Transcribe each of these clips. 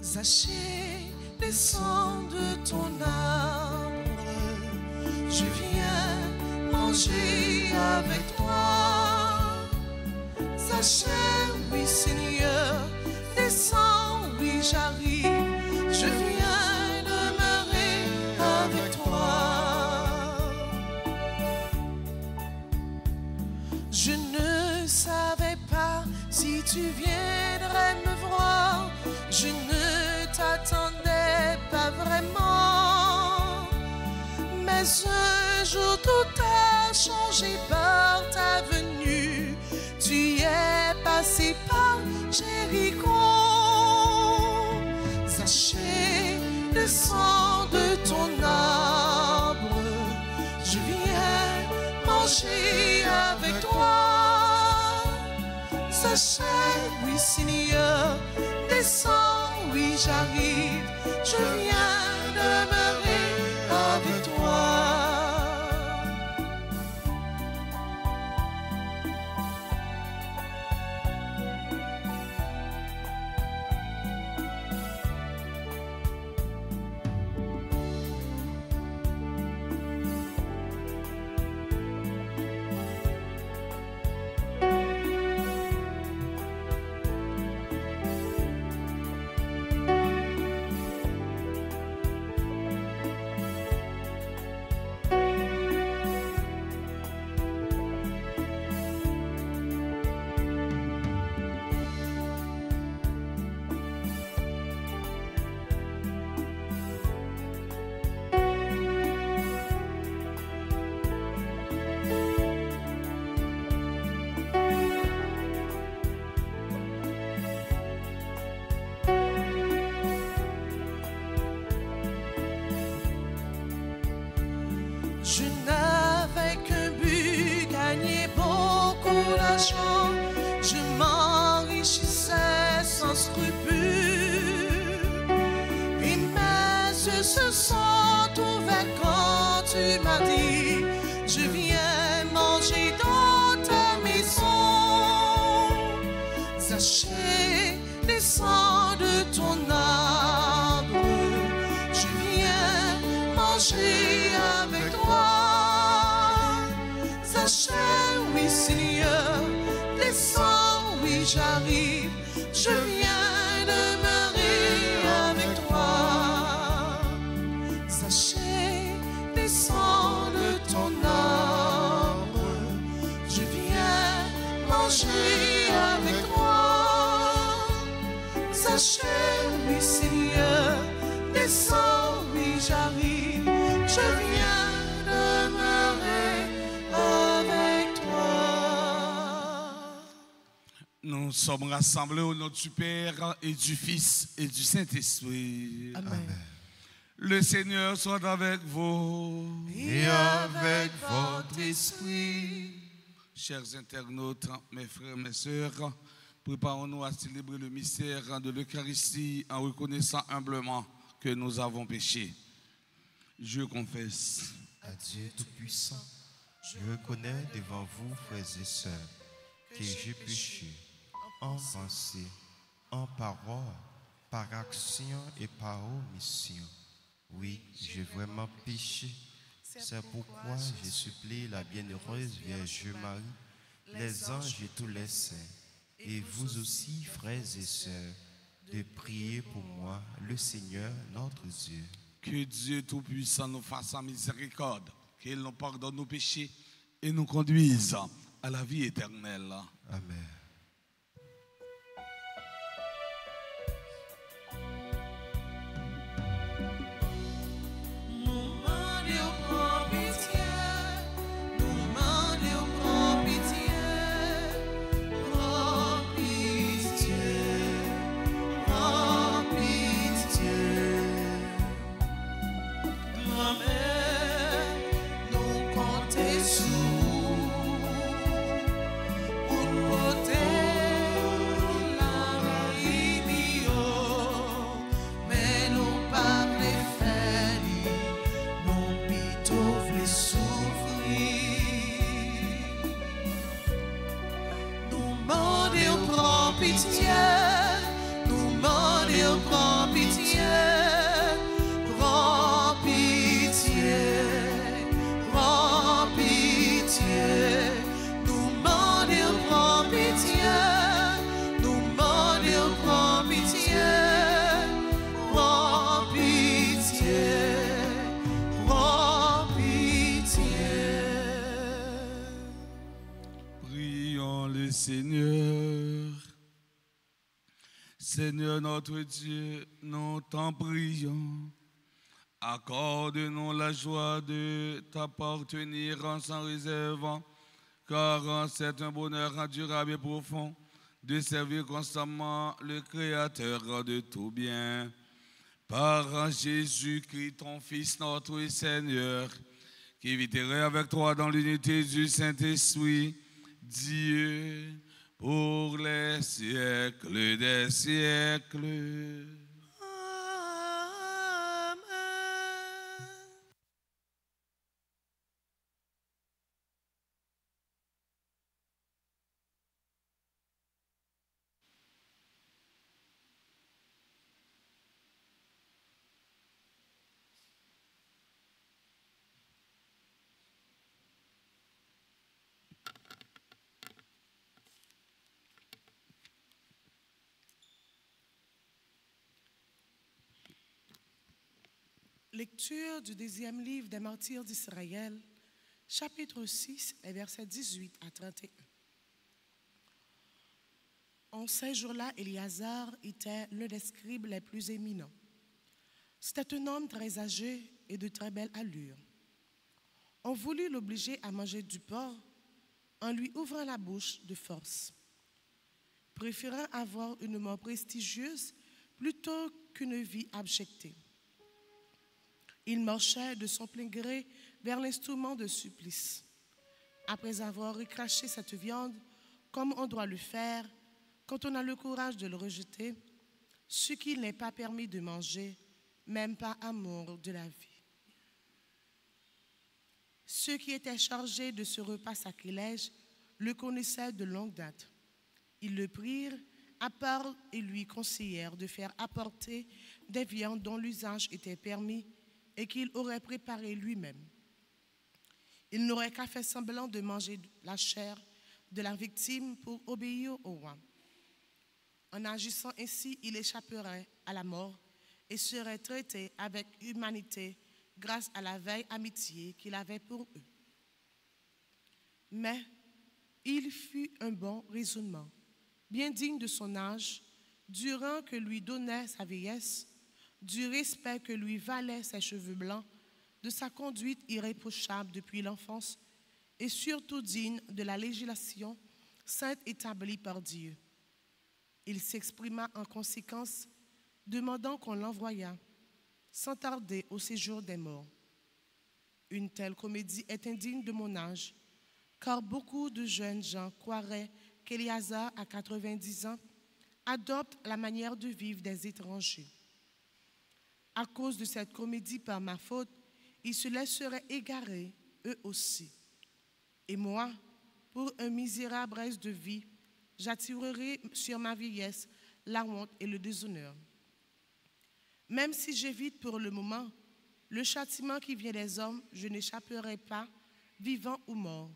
Zaché, descends de ton arbre, je viens manger avec toi. Zaché, oui Seigneur, descends, oui j'arrive, je viens demeurer avec toi. Je ne savais pas si tu viendrais me voir, je ne t'attendais pas vraiment, mais un jour tout a changé par ta venue. Tu es passé par Jéricho. Zaché, descends de ton arbre, je viens manger avec toi. Zaché, oui Seigneur, descends, oui j'arrive, je viens demeurer avec toi. Je n'avais qu'un but, gagner beaucoup d'argent. Je m'enrichissais sans scrupule. Et mes yeux se sont ouverts quand tu m'as dit, je viens manger dans ta maison. Zaché, descends de ton arbre, je viens manger avec toi. Zaché, oui Seigneur, descends, oui j'arrive, je viens demeurer avec toi. Zaché, descends de ton arbre, je viens manger avec toi. Zaché, oui Seigneur, descends, oui j'arrive, je viens demeurer avec toi. Nous sommes rassemblés au nom du Père et du Fils et du Saint-Esprit. Amen. Le Seigneur soit avec vous. Et avec votre esprit. Chers internautes, mes frères, mes sœurs, préparons-nous à célébrer le mystère de l'Eucharistie en reconnaissant humblement que nous avons péché. Je confesse À Dieu Tout-Puissant, je reconnais devant vous, frères et sœurs, que j'ai péché en pensée, en parole, par action et par omission. Oui, j'ai vraiment péché. C'est pourquoi je supplie la bienheureuse Vierge Marie, les anges et tous les saints, et vous aussi, frères et sœurs, de prier pour moi, le Seigneur notre Dieu. que Dieu Tout-Puissant nous fasse miséricorde, qu'il nous pardonne nos péchés et nous conduise à la vie éternelle. Amen. Pour nous Seigneur notre Dieu, nous t'en prions. Accorde-nous la joie de t'appartenir sans réserve, car c'est un bonheur indurable et profond de servir constamment le Créateur de tout bien. Par Jésus-Christ, ton Fils, notre Seigneur, qui vivrait avec toi dans l'unité du Saint-Esprit, Dieu, pour les siècles des siècles. Lecture du deuxième livre des martyrs d'Israël, chapitre 6, les versets 18 à 31. En ces jours-là, Éliazar était l'un des scribes les plus éminents. C'était un homme très âgé et de très belle allure. On voulut l'obliger à manger du porc en lui ouvrant la bouche de force. Préférant avoir une mort prestigieuse plutôt qu'une vie abjectée. Il marchait de son plein gré vers l'instrument de supplice. Après avoir recraché cette viande, comme on doit le faire quand on a le courage de le rejeter, ce qu'il n'est pas permis de manger, même pas amour de la vie. Ceux qui étaient chargés de ce repas sacrilège le connaissaient de longue date. Ils le prirent à part et lui conseillèrent de faire apporter des viandes dont l'usage était permis et qu'il aurait préparé lui-même. Il n'aurait qu'à faire semblant de manger la chair de la victime pour obéir au roi. En agissant ainsi, il échapperait à la mort et serait traité avec humanité grâce à la vieille amitié qu'il avait pour eux. Mais il fut un bon raisonnement, bien digne de son âge, du rang que lui donnait sa vieillesse, du respect que lui valaient ses cheveux blancs, de sa conduite irréprochable depuis l'enfance et surtout digne de la législation sainte établie par Dieu. Il s'exprima en conséquence, demandant qu'on l'envoyât, sans tarder, au séjour des morts. Une telle comédie est indigne de mon âge, car beaucoup de jeunes gens croiraient qu'Éliazar, à 90 ans, adopte la manière de vivre des étrangers. À cause de cette comédie par ma faute, ils se laisseraient égarer, eux aussi. Et moi, pour un misérable reste de vie, j'attirerai sur ma vieillesse la honte et le déshonneur. Même si j'évite pour le moment le châtiment qui vient des hommes, je n'échapperai pas, vivant ou mort,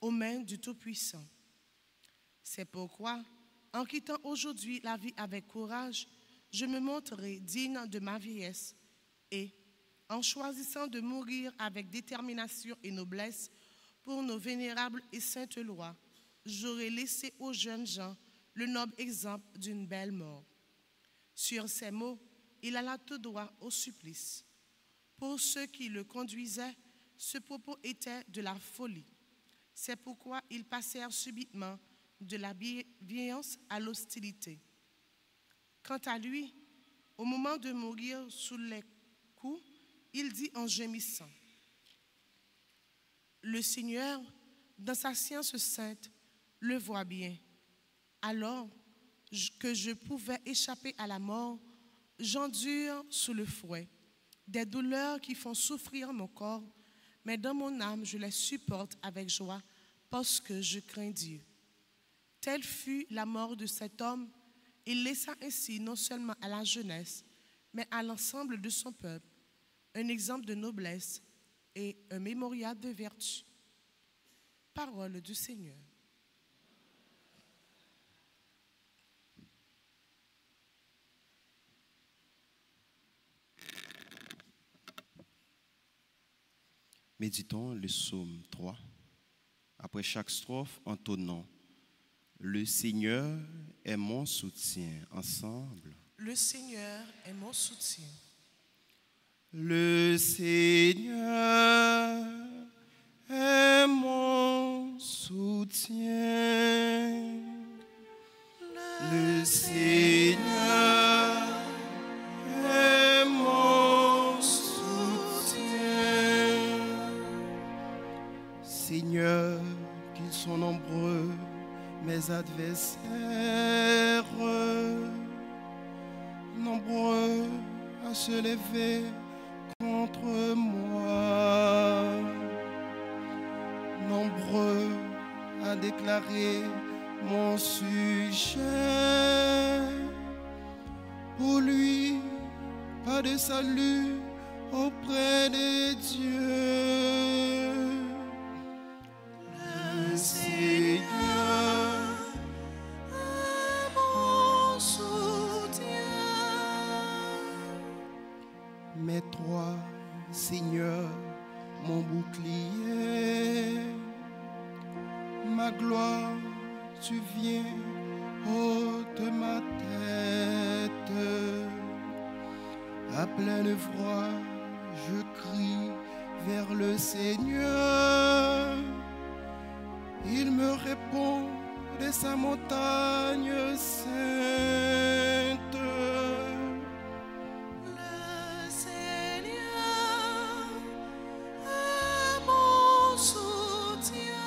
aux mains du Tout-Puissant. C'est pourquoi, en quittant aujourd'hui la vie avec courage, je me montrerai digne de ma vieillesse et, en choisissant de mourir avec détermination et noblesse pour nos vénérables et saintes lois, j'aurai laissé aux jeunes gens le noble exemple d'une belle mort. Sur ces mots, il alla tout droit au supplice. Pour ceux qui le conduisaient, ce propos était de la folie. C'est pourquoi ils passèrent subitement de la bienveillance à l'hostilité. Quant à lui, au moment de mourir sous les coups, il dit en gémissant, « Le Seigneur, dans sa science sainte, le voit bien. Alors que je pouvais échapper à la mort, j'endure sous le fouet des douleurs qui font souffrir mon corps, mais dans mon âme, je les supporte avec joie parce que je crains Dieu. » Telle fut la mort de cet homme. Il laissa ainsi non seulement à la jeunesse, mais à l'ensemble de son peuple, un exemple de noblesse et un mémorial de vertu. Parole du Seigneur. Méditons le psaume 3. Après chaque strophe, entonnons « Le Seigneur est mon soutien. Ensemble. Le Seigneur est mon soutien. Le Seigneur est mon soutien. Le Seigneur est mon soutien. Seigneur, qu'ils sont nombreux, mes adversaires, nombreux à se lever contre moi, nombreux à déclarer mon sujet. Pour lui, pas de salut auprès de Dieu. Le Seigneur est mon soutien. Mais toi, Seigneur, mon bouclier, ma gloire, tu viens ôte ma tête. À pleine voix, je crie vers le Seigneur. Il me répond de sa montagne sainte. Le Seigneur est mon soutien.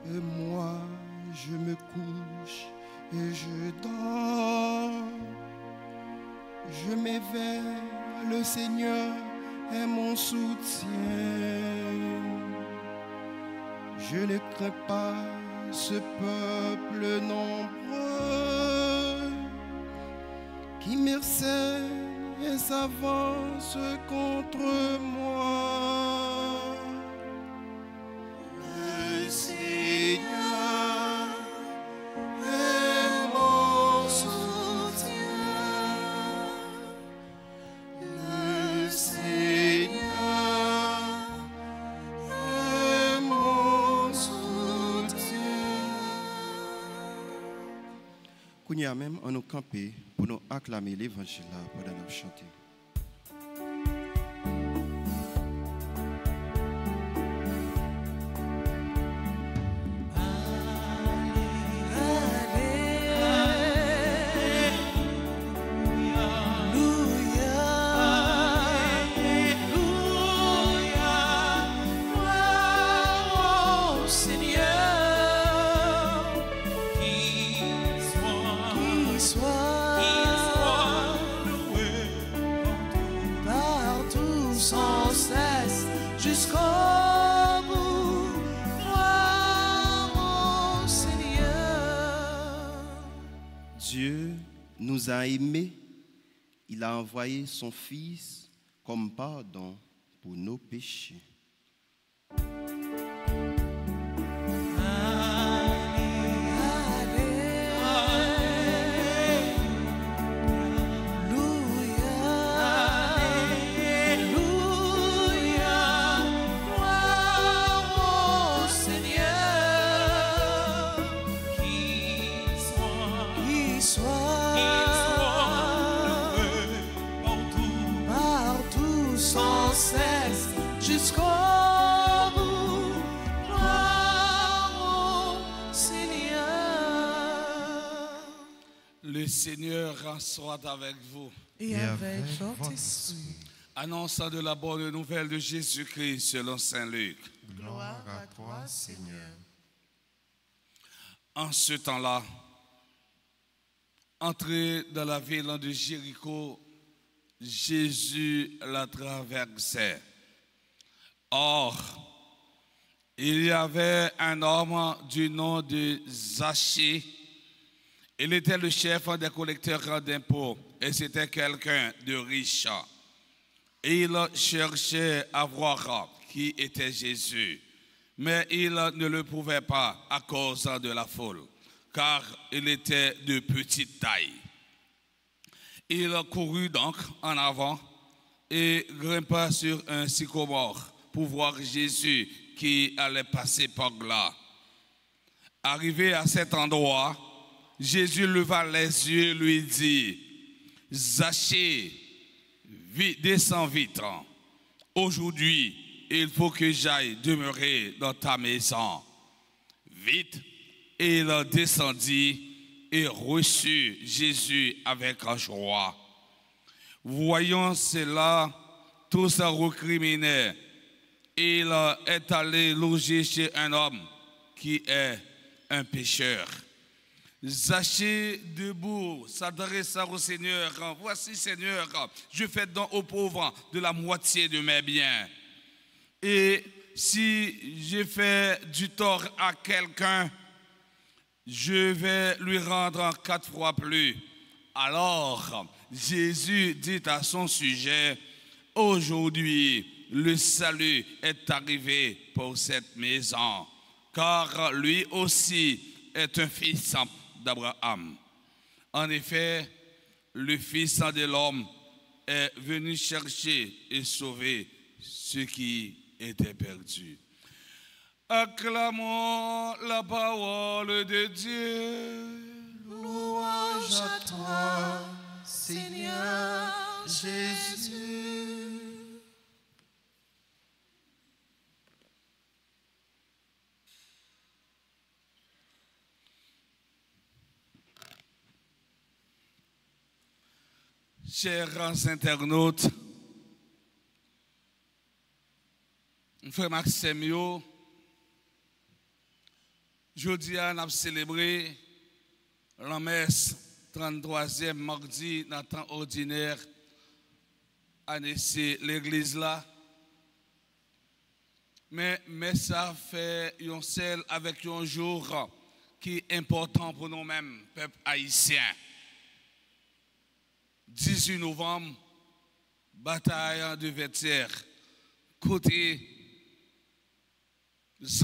Et moi, je me couche et je dors. Je m'éveille, le Seigneur est mon soutien. Je ne crains pas ce peuple nombreux qui m'harcèle et s'avance contre moi. Le Seigneur est mon soutien. Le Seigneur est mon soutien. Kounia même, on nous camper pour nous acclamer l'évangile pendant nous chanter. Dieu nous a aimés, il a envoyé son Fils comme pardon pour nos péchés. Le Seigneur soit avec vous. Et avec votre esprit. Annonçant de la bonne nouvelle de Jésus-Christ selon saint Luc. Gloire à toi, Seigneur. En ce temps-là, entré dans la ville de Jéricho, Jésus la traversait. Or, il y avait un homme du nom de Zachée. Il était le chef des collecteurs d'impôts et c'était quelqu'un de riche. Et il cherchait à voir qui était Jésus, mais il ne le pouvait pas à cause de la foule, car il était de petite taille. Il courut donc en avant et grimpa sur un sycomore pour voir Jésus qui allait passer par là. Arrivé à cet endroit, Jésus leva les yeux et lui dit, « Zachée, descends vite. Aujourd'hui, il faut que j'aille demeurer dans ta maison. » Vite, il descendit et reçut Jésus avec joie. Voyant cela, tous se recriminaient. Il est allé loger chez un homme qui est un pécheur. Zachée, debout, s'adressa au Seigneur. « Voici, Seigneur, je fais don aux pauvres de la moitié de mes biens. Et si j'ai fait du tort à quelqu'un, je vais lui rendre 4 fois plus. » Alors, Jésus dit à son sujet, « Aujourd'hui, le salut est arrivé pour cette maison, car lui aussi est un fils d'Abraham. En effet, le Fils de l'homme est venu chercher et sauver ceux qui étaient perdus. » Acclamons la parole de Dieu. Louange à toi, Seigneur Jésus. Chers internautes, frère Maxime, jeudi, on a célébré la messe 33e mardi dans le temps ordinaire à l'église là. Mais ça fait un seul avec un jour qui est important pour nous-mêmes, peuple haïtien. 18 novembre, bataille de Vertières. Côté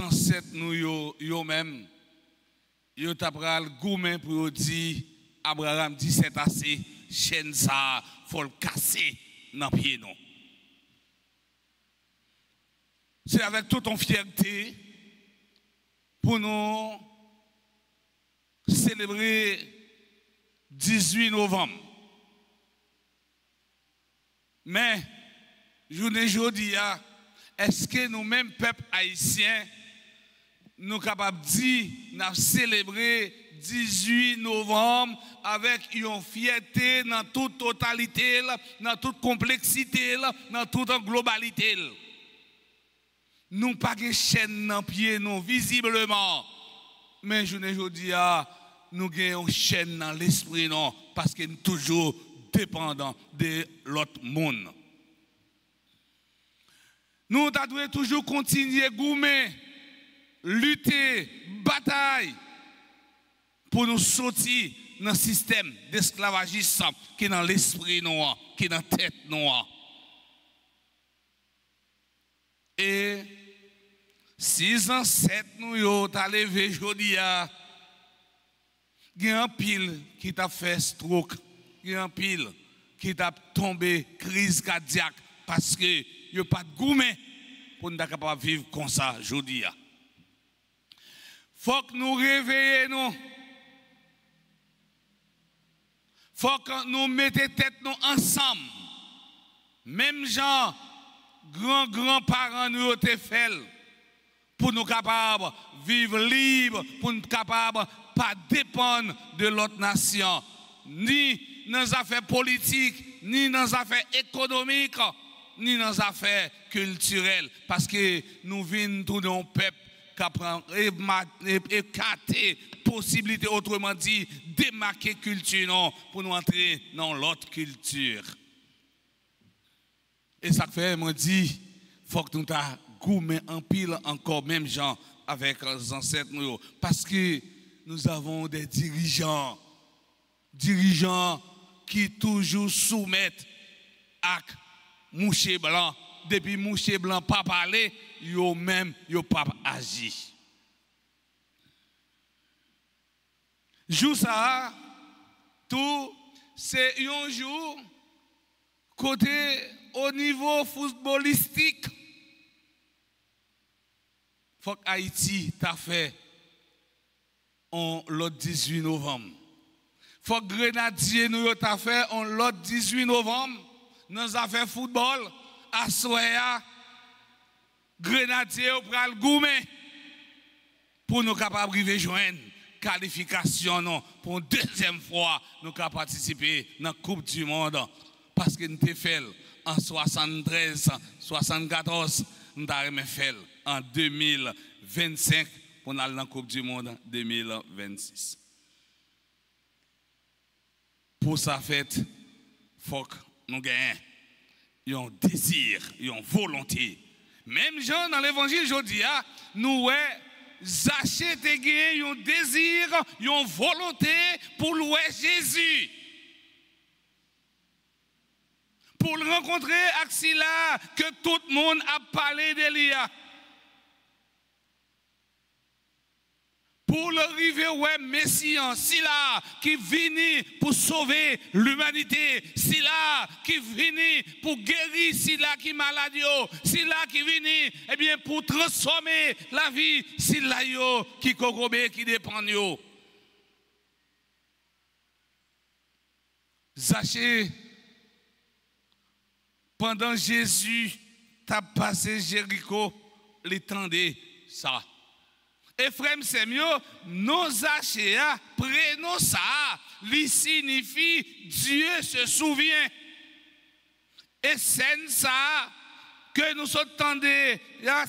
ancêtres nous yo même, yo tapral goumen pour dire Abraham dit c'est assez, chaîne ça, faut le casser dans pied nous. C'est avec toute en fierté pour nous célébrer 18 novembre. Mais, journée jeudi, est-ce que nous-mêmes, peuple haïtien, nous sommes capables de dire, nous avons célébré 18 novembre avec une fierté dans toute totalité, dans toute complexité, dans toute globalité. Nous n'avons pas de chaîne dans pied, nous, visiblement. Mais journée jeudi, nous avons une chaîne dans l'esprit, non, parce que nous sommes toujours dépendant de l'autre monde. Nous devons toujours continuer à goumer, lutter, bataille pour nous sortir dans le système d'esclavagisme qui est dans l'esprit noir, qui est dans la tête noire. Et 6 ans, 7 nous avons levé aujourd'hui, il y a un pile qui t'a fait stroke. Il y a un pile qui t'a tombé crise cardiaque parce que il n'y a pas de gourmet pour nous capable de vivre comme ça aujourd'hui. Il faut que nous réveillons. Il faut que nous mettions tête nous ensemble. Même gens, grands-parents nous ont fait pour nous capables de vivre libre, pour nous capables de ne pas dépendre de l'autre nation. Ni dans les affaires politiques, ni dans les affaires économiques, ni dans les affaires culturelles. Parce que nous venons tout d'un peuple qui apprend écarter possibilité, autrement dit, démarquer culture non, pour nous entrer dans l'autre culture. Et ça fait, moi dit, il faut que nous goûter en pile encore, même gens avec les ancêtres. Parce que nous avons des dirigeants qui toujours soumettent à mouché blanc. Depuis mouché blanc pas parler, yo même yo pas agi. Jour ça, tout c'est un jour côté au niveau footballistique. Faut que Haïti t'a fait on l'autre 18 novembre. Faut que Grenadier nous a fait on l'autre 18 novembre. Nous avons fait football à Soya. Grenadier au pral gourmet pour nous capables de joindre qualification non pour une deuxième fois nous capables participer dans la Coupe du monde parce que nous avons fait en 73 74 nous avons fait en 2025 pour aller dans la Coupe du monde 2026. Pour sa fête, il faut que nous gagnions un désir, une volonté. Même Jean dans l'évangile, je dis, nous Zachée te gagné un désir, une volonté pour louer Jésus. Pour le rencontrer, Axila, que tout le monde a parlé de lui. Pour le river, ouais, Messie, c'est là qui vient pour sauver l'humanité, c'est là qui vient pour guérir, c'est là qui est malade, c'est là qui vient, eh bien, pour transformer la vie, c'est là qui est qui dépend. Zachée, pendant Jésus t'a passé Jéricho, l'étendait ça. Et frère, c'est mieux, nos Zachée, prénom ça, lui signifie Dieu se souvient. Et c'est ça que nous entendons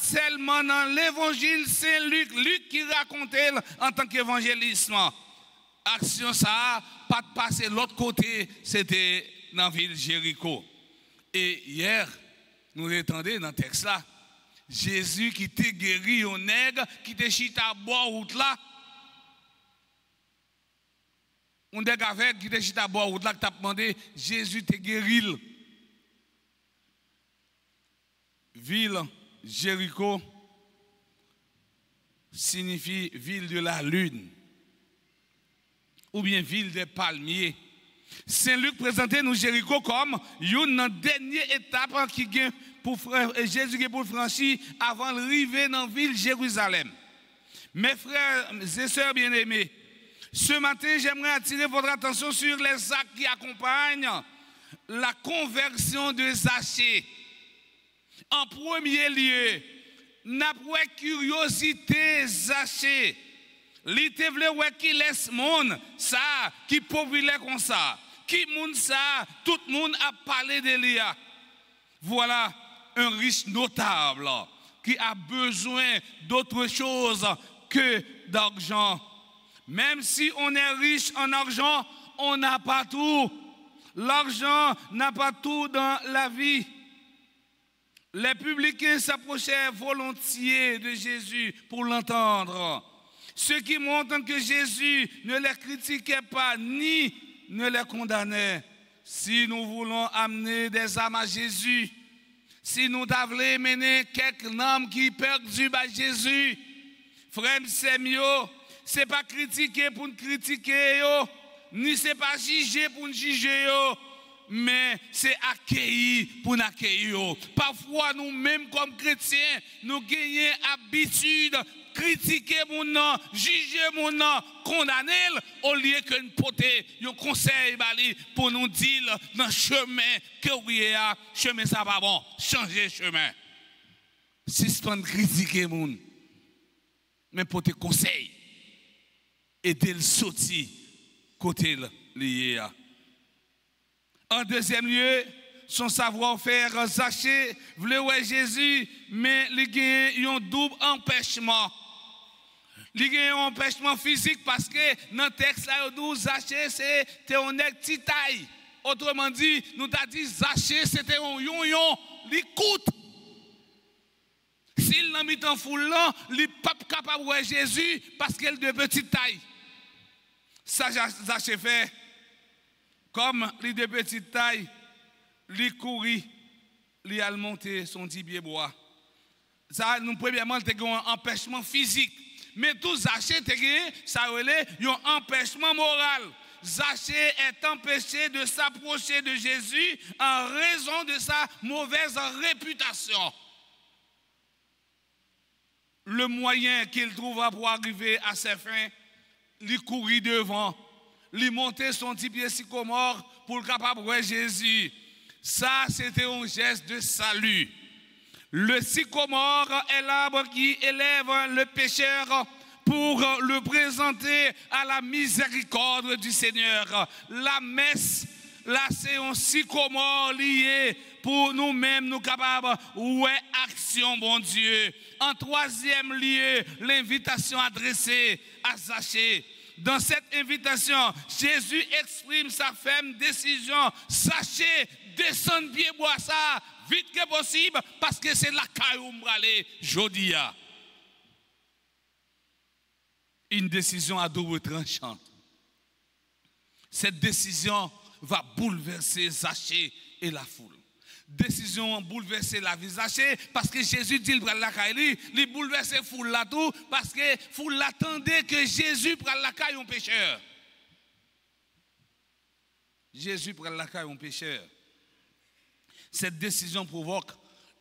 seulement dans l'évangile Saint-Luc, Luc qui racontait en tant qu'évangélisme. Action ça, pas de passer l'autre côté, c'était dans la ville Jéricho. Et hier, nous entendons dans le texte là, Jésus qui t'a guéri au nègre, qui t'a chita à boire route là. On dit avec qui t'a chita à boire route là, qui t'a demandé, Jésus t'a guéri. Ville Jéricho signifie ville de la lune ou bien ville des palmiers. Saint-Luc présentait nous Jéricho comme une dernière étape qui gagne pour Jésus pour franchir avant d'arriver dans la ville Jérusalem. Mes frères et sœurs bien-aimés, ce matin, j'aimerais attirer votre attention sur les actes qui accompagnent la conversion de Zachée. En premier lieu, n'a pas curiosité Zachée. L'ité vle ouais qui laisse monde ça qui populaire comme ça. Qui monde ça, tout le monde a parlé de lui. Voilà un riche notable qui a besoin d'autre chose que d'argent. Même si on est riche en argent, on n'a pas tout. L'argent n'a pas tout dans la vie. Les publicains s'approchaient volontiers de Jésus pour l'entendre. Ceux qui montrent que Jésus ne les critiquait pas ni ne les condamnait. Si nous voulons amener des âmes à Jésus, si nous devons mener quelques âmes qui perdent à Jésus, frère, c'est mieux. Ce n'est pas critiquer pour nous critiquer, ni c'est pas juger pour nous juger, mais c'est accueillir pour nous accueillir. Parfois, nous-mêmes comme chrétiens, nous gagnons habitude critiquer mon nom, juger mon nom, condamner au lieu que nous porter un conseil pour nous dire dans le chemin que oui, chemin ça va bon, changer chemin. Suspendre critiquer mon, mais porter conseil, aider le sortir côté lié. En deuxième lieu, son savoir-faire Zachée voulait voir Jésus, mais il y a un double empêchement. Il y a un empêchement physique parce que dans le texte, Zachée, c'était un petit taille. Autrement dit, nous avons dit Zachée, c'était un yon-yon, il coûte. S'il n'a mis en foule, il n'est pas capable de voir Jésus parce qu'il est de petite taille. Ça, Zachée fait. Comme il est de petite taille, il courit, il a monté son 10 pieds bois. Ça, nous, premièrement, il y a un empêchement physique. Mais tout Zachée, ça a un empêchement moral. Zachée est empêché de s'approcher de Jésus en raison de sa mauvaise réputation. Le moyen qu'il trouvera pour arriver à ses fins il courit devant, il montait son petit pied sycomore pour le capable de voir Jésus. Ça, c'était un geste de salut. Le sycomore est l'arbre qui élève le pécheur pour le présenter à la miséricorde du Seigneur. La messe, là, c'est un sycomore lié pour nous-mêmes, nous capables, ouais, action, bon Dieu. En troisième lieu, l'invitation adressée à Zachée. Dans cette invitation, Jésus exprime sa ferme décision. Zachée, descendre pied bois ça, vite que possible, parce que c'est la caillou m'ralé, jodia. Une décision à double tranchant. Cette décision va bouleverser Zachée et la foule. Décision bouleverser la vie Zachée parce que Jésus dit il prend la caille, il bouleverser foule là tout parce que foule l'attendait que Jésus prenne la caille un pécheur. Jésus prend la caille un pécheur. Cette décision provoque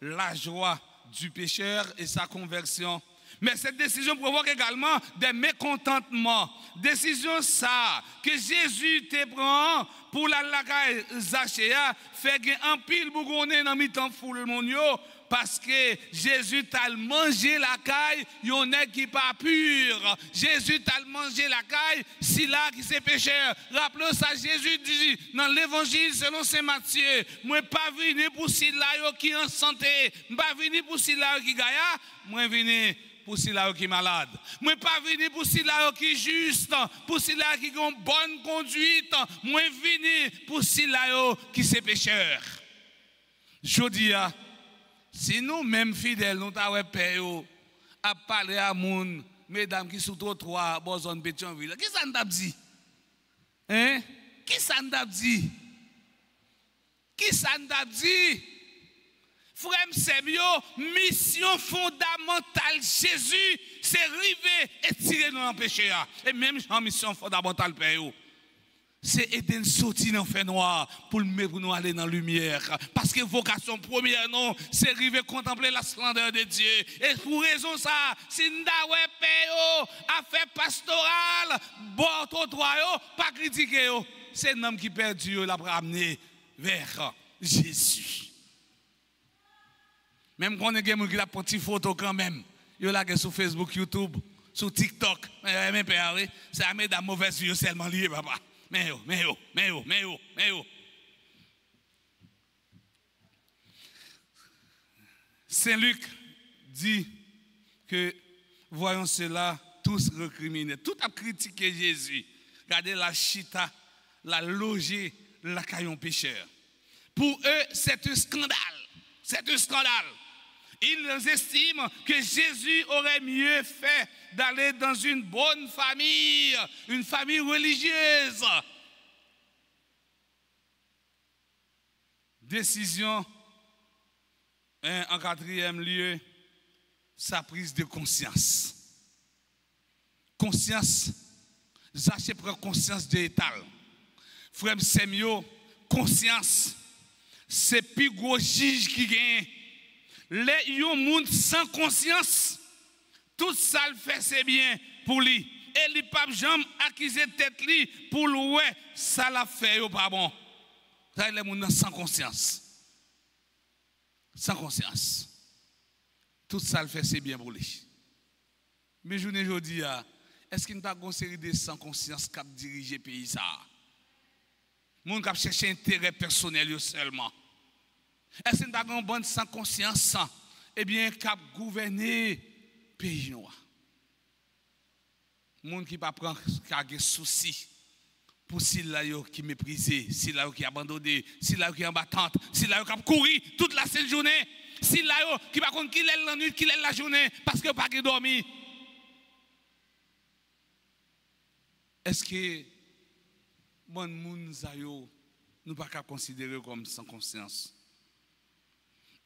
la joie du pécheur et sa conversion. Mais cette décision provoque également des mécontentements. Décision ça que Jésus te prend pour la caille Zachée fait un pile bougonné dans mi-temps foule mon yo parce que Jésus t'a mangé la caille, yon est qui pas pur. Jésus t'a mangé la caille, si là qui c'est pécheur. Rappelez ça, Jésus dit dans l'évangile selon Saint Matthieu, moi pas venu pour si là qui en santé, pas venu pour si là qui gaïa, moi venu pour si là qui est malade. Moi pas venu pour si là qui est juste, pour si là qui a une bonne conduite, moi venu pour si là qui c'est pécheur. Je dis si nous même fidèles nous t'avons payé à parler à moun mesdames qui sont trottoir dans zone Pétionville. Qui ça nous dit? Hein? Qui ça nous dit? Qui ça nous dit? Frère Semio, mission fondamentale Jésus, c'est arriver et tirer nous en péché. Et même en mission fondamentale Père, c'est aider nous sortir dans le fait noir pour nous aller dans la lumière. Parce que vocation première, non, c'est arriver contempler la splendeur de Dieu. Et pour raison ça, si nous avons Père, affaire pastorale, bon trottoir, pas critiquer, c'est un homme qui perd Dieu, l'a ramené vers Jésus. Même quand on a des gens qui ont une petite photo quand même, ils ont sur Facebook, YouTube, sur TikTok. Mais c'est à mettre de mauvaise vie seulement lié, papa. Mais Saint Luc dit que voyons cela, tous recriminés, tout a critiqué Jésus. Regardez la chita, la loger, la caillon pécheur. Pour eux, c'est un scandale. C'est un scandale. Ils estiment que Jésus aurait mieux fait d'aller dans une bonne famille, une famille religieuse. Décision, en quatrième lieu, sa prise de conscience. Conscience, Zachée prend conscience de l'étal. Frère Semio, conscience, c'est plus gros juge qui gagne. Les gens sans conscience, tout ça le fait c'est bien pour lui. Et les papes jamais accusé tête lui pour lui, ça l'a fait pas bon. Ça les gens sans conscience. Sans conscience. Tout ça le fait c'est bien pour lui. Mais je ne dis pas, est-ce qu'il n'y a pas une série de sans conscience qui a dirigé le pays ça? Les gens qui cherchent intérêt personnel seulement. Est-ce que nous avons une bonne sans conscience, eh bien, qui a gouverné le pays noir? Les gens qui ne prennent pas de soucis pour ceux qui méprisent, ceux qui abandonnent, ceux qui sont en battante, ceux qui ont couru toute la journée, ceux qui ne savent pas qui est la nuit, qui est la journée, parce qu'ils n'ont pas dormi. Est-ce que bon moun zayo nous pas considérer comme sans conscience?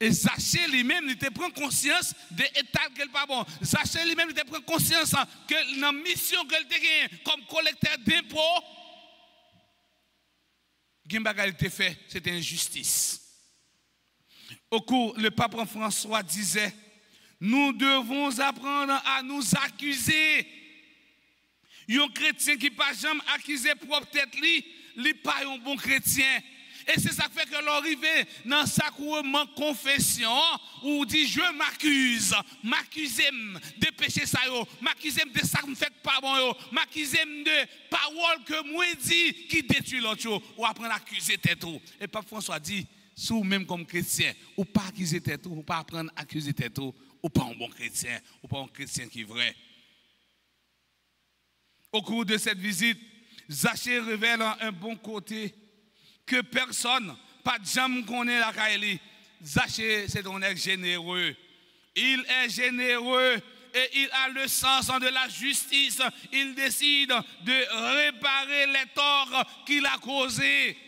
Et Zachée lui-même, il te prend conscience de l'état qu'elle pas bon. Zachée lui-même, il te prend conscience que dans la mission qu'elle te gagne comme collecteur d'impôts, il te fait, c'était injustice. Au cours, le pape François disait, nous devons apprendre à nous accuser. Un chrétien qui pas jamais accusé propre tête li, li pas un bon chrétien. Et c'est ça qui fait que l'arrivée dans sacrement confession, où dit je m'accuse de péché ça yo, m'accuse de ça qui me fait pas bon yo, m'accuse de paroles que moi dit qui détruit l'autre yo, ou apprendre à accuser tête tout. Et Pape François dit, si vous même comme chrétien, ou pas accuser tête tout, ou pas apprendre à accuser tête tout, ou pas un bon chrétien, ou pas un chrétien qui est vrai. Au cours de cette visite, Zachée révèle un bon côté que personne, pas de jamais connaît la Kaili. Zachée, c'est un être généreux. Il est généreux et il a le sens de la justice. Il décide de réparer les torts qu'il a causés.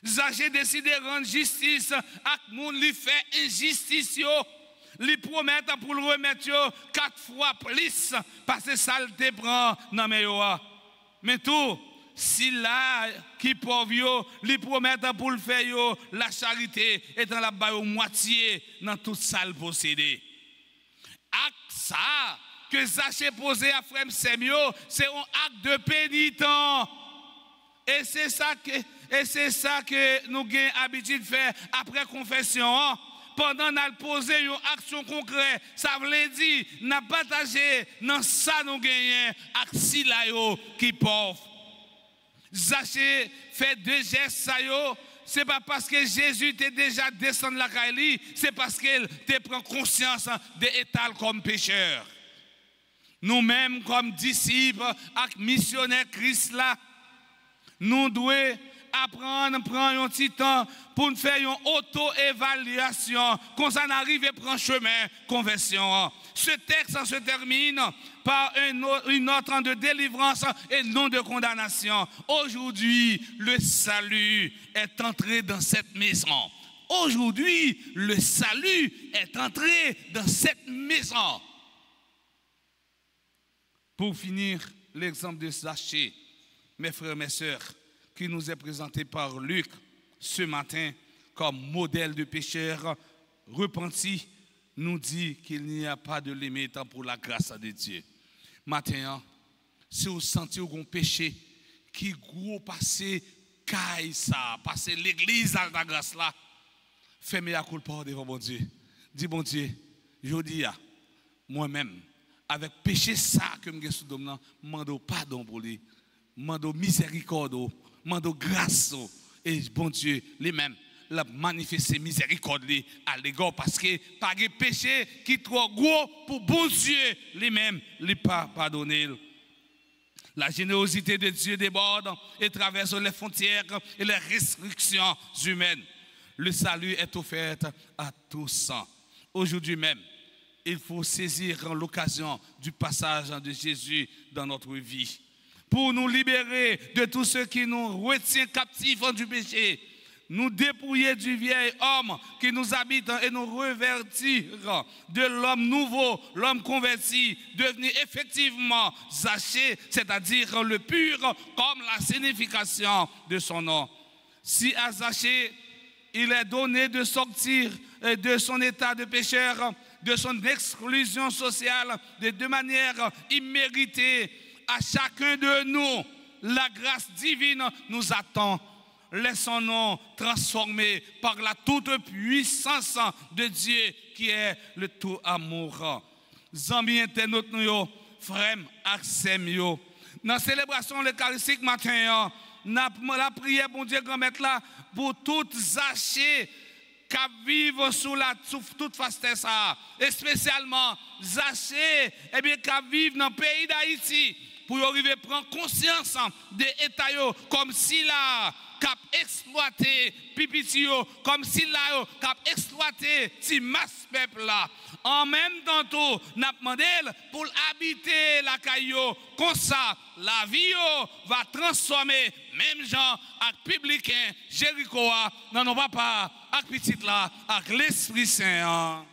Zachée décide de rendre justice à moun li fait injustice yo. Li promet pour le remettre 4 fois plus parce que ça le prend dans mes yo. Mais tout si là qui pauvre yo, li promet pour le faire yo la charité étant la bas moitié dans toute salle possédée. Acte ça que Zachée posé à frère Semio, c'est un acte de pénitent. Et c'est ça que nous avons l'habitude de faire après confession. Pendant qu'on poser une action concrète, ça veut dire n'a partagé dans ça nous gagnons avec si la yo qui pauvre. Zachée fait 2 gestes ça yo, c'est pas parce que Jésus était déjà descendu la Kaili, c'est parce qu'il te prend conscience de l'état comme pécheur. Nous-mêmes comme disciples et missionnaires Christ là, nous devons apprendre, prendre un petit temps pour nous faire une auto-évaluation. Quand ça arrive et prend chemin, conversion. Ce texte se termine par une note de délivrance et non de condamnation. Aujourd'hui, le salut est entré dans cette maison. Aujourd'hui, le salut est entré dans cette maison. Pour finir, l'exemple de Zachée, mes frères et mes sœurs, qui nous est présenté par Luc ce matin comme modèle de pécheur repenti, nous dit qu'il n'y a pas de limite pour la grâce de Dieu. Matin, si vous sentez un péché qui gros passé caille ça, passer l'église à la grâce là, faites-moi la culpa devant bon Dieu. Dis bon Dieu, je dis à moi-même, avec péché ça que je suis sous domina, mando pardon pour lui, mando miséricorde, mando grâce et bon Dieu lui-même la manifester miséricorde à l'égard parce que pas de péché qui est trop gros pour bon Dieu lui-même lui pas pardonner. La générosité de Dieu déborde et traverse les frontières et les restrictions humaines. Le salut est offert à tous. Aujourd'hui même, il faut saisir l'occasion du passage de Jésus dans notre vie pour nous libérer de tout ce qui nous retient captifs du péché, nous dépouiller du vieil homme qui nous habite et nous revertir de l'homme nouveau, l'homme converti, devenir effectivement Zachée, c'est-à-dire le pur comme la signification de son nom. Si à Zachée, il est donné de sortir de son état de pécheur, de son exclusion sociale, de manière imméritée, à chacun de nous, la grâce divine nous attend. Laissons-nous transformer par la toute puissance de Dieu qui est le tout amour. Zami internaute nous, frère Axem yo. Dans la célébration l'Eucharistique matin, la prière pour Dieu grand maître là pour toutes Zachée qui vivent sous toute face de ça, et spécialement Zachée qui vivent dans le pays d'Haïti pour arriver à prendre conscience de l'État comme si là cap exploité pipitio comme si là cap exploité si masse peuple là en même temps tout n'a demandé pour habiter la caillou comme ça la vie va transformer même gens avec publicain Jéricho non non papa avec petit là avec l'Esprit Saint.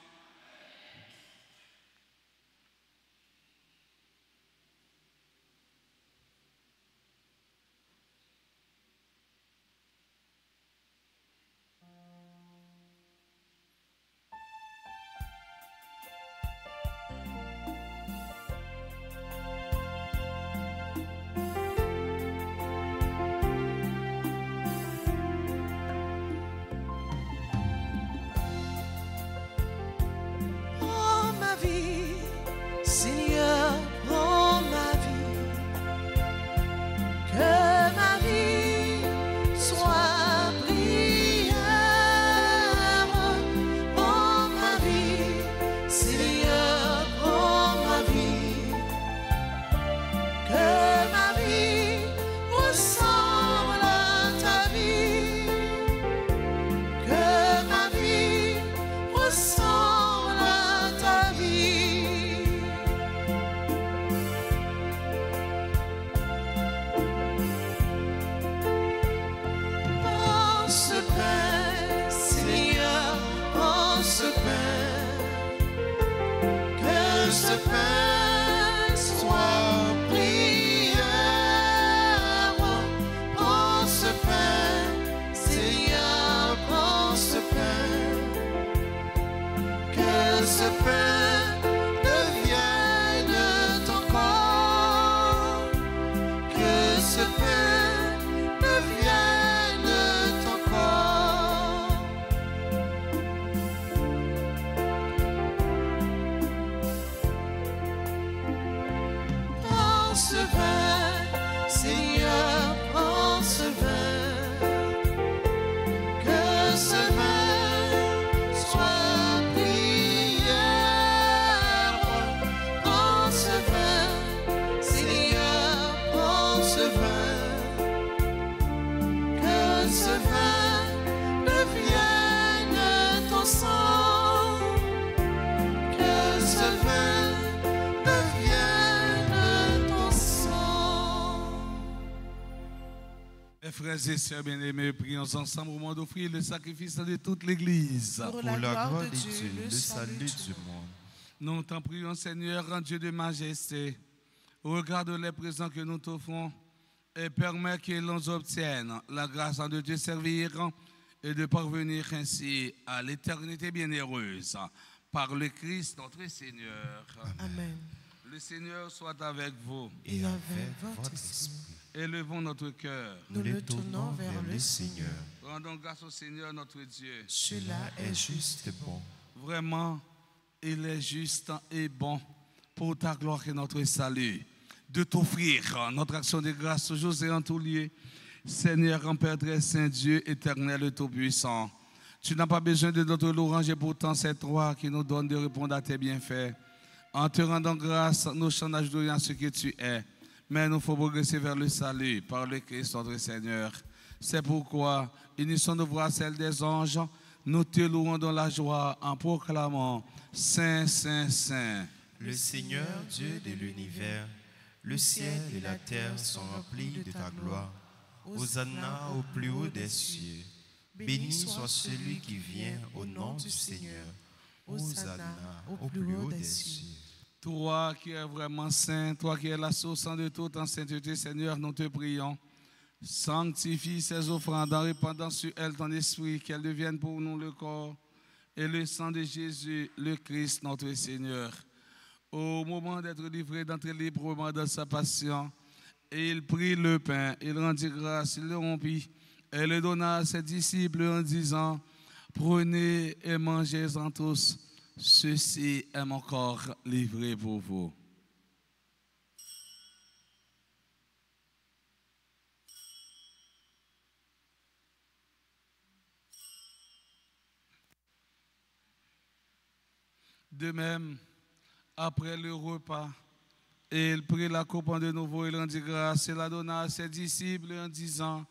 ce vin devienne ton sang, que ce vin devienne ton sang. Mes frères et sœurs bien-aimés, prions ensemble au moment d'offrir le sacrifice de toute l'Église. Pour la gloire de Dieu, le salut du monde. Nous t'en prions, Seigneur, en Dieu de majesté. Regarde les présents que nous t'offrons et permets que l'on obtienne la grâce de te servir et de parvenir ainsi à l'éternité bienheureuse. Par le Christ notre Seigneur. Amen. Le Seigneur soit avec vous. Et avec votre esprit. Élevons notre cœur. Nous le tournons vers le Seigneur. Rendons grâce au Seigneur notre Dieu. Cela est juste et bon. Vraiment, il est juste et bon pour ta gloire et notre salut de t'offrir notre action de grâce toujours et en tout lieu. Seigneur, en Père très saint, Dieu éternel et tout-puissant, tu n'as pas besoin de notre louange et pourtant c'est toi qui nous donnes de répondre à tes bienfaits. En te rendant grâce, nous chantons à ce que tu es. Mais nous faut progresser vers le salut par le Christ notre Seigneur. C'est pourquoi, unissons nos voix à celles des anges, nous te louons dans la joie en proclamant Saint, Saint, Saint. Le Seigneur, Dieu de l'univers, le ciel et la terre sont remplis de ta gloire. Hosanna au plus haut des cieux. Béni soit celui qui vient au nom du Seigneur. Hosanna au plus haut des cieux. Toi qui es vraiment saint, toi qui es la source de toute en sainteté, Seigneur, nous te prions. Sanctifie ces offrandes en répandant sur elles ton esprit, qu'elles deviennent pour nous le corps et le sang de Jésus, le Christ, notre Seigneur. Au moment d'être livré, d'entrer librement dans sa passion, et il prit le pain, il rendit grâce, il le rompit, et le donna à ses disciples en disant, prenez et mangez-en tous. Ceci est mon corps livré pour vous. De même, après le repas, il prit la coupe de nouveau, il rendit grâce et la donna à ses disciples en disant,